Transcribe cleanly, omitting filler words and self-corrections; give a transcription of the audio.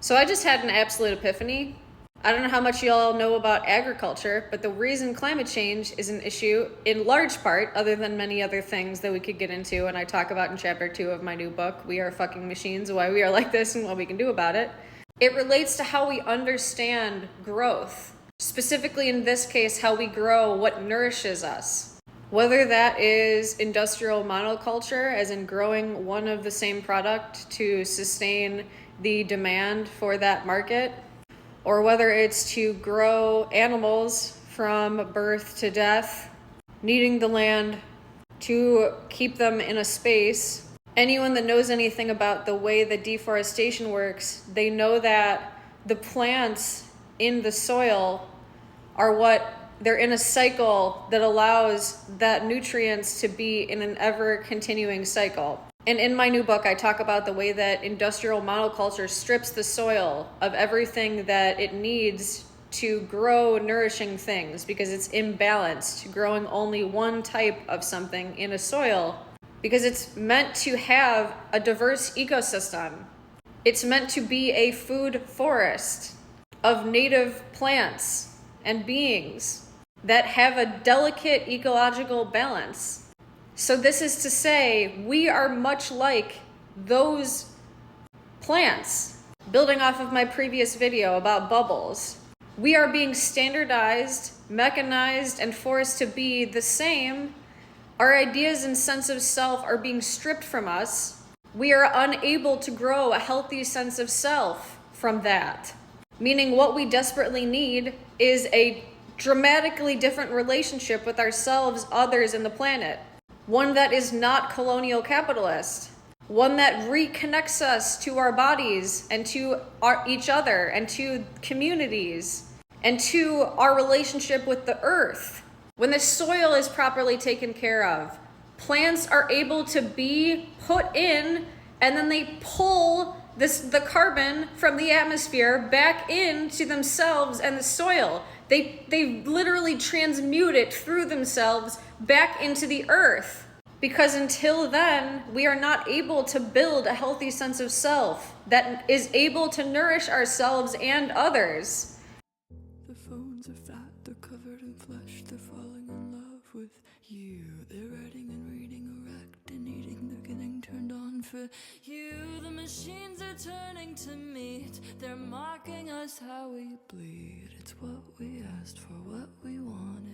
So I just had an absolute epiphany. I don't know how much y'all know about agriculture, but the reason climate change is an issue, in large part, other than many other things that we could get into, and I talk about in chapter 2 of my new book, We Are Fucking Machines, Why We Are Like This and What We Can Do About It. It relates to how we understand growth. Specifically in this case, how we grow what nourishes us. Whether that is industrial monoculture, as in growing one of the same product to sustain the demand for that market, or whether it's to grow animals from birth to death, needing the land to keep them in a space. Anyone that knows anything about the way that deforestation works, they know that the plants in the soil are they're in a cycle that allows that nutrients to be in an ever continuing cycle. And in my new book, I talk about the way that industrial monoculture strips the soil of everything that it needs to grow nourishing things because it's imbalanced, growing only one type of something in a soil because it's meant to have a diverse ecosystem. It's meant to be a food forest of native plants and beings that have a delicate ecological balance. So this is to say, we are much like those plants. Building off of my previous video about bubbles, we are being standardized, mechanized, and forced to be the same. Our ideas and sense of self are being stripped from us. We are unable to grow a healthy sense of self from that. Meaning what we desperately need is a dramatically different relationship with ourselves, others, and the planet. One that is not colonial capitalist. One that reconnects us to our bodies and to each other and to communities and to our relationship with the earth. When the soil is properly taken care of, plants are able to be put in and then they pull the carbon from the atmosphere back into themselves and the soil. They literally transmute it through themselves back into the earth. Because until then, we are not able to build a healthy sense of self that is able to nourish ourselves and others. The phones are fat, they're covered in flesh, they're falling in love with you. They're writing and reading, erect and eating, they're getting turned on for you. The machines are turning to meat, they're mocking us how we bleed. It's what we asked for, what we wanted.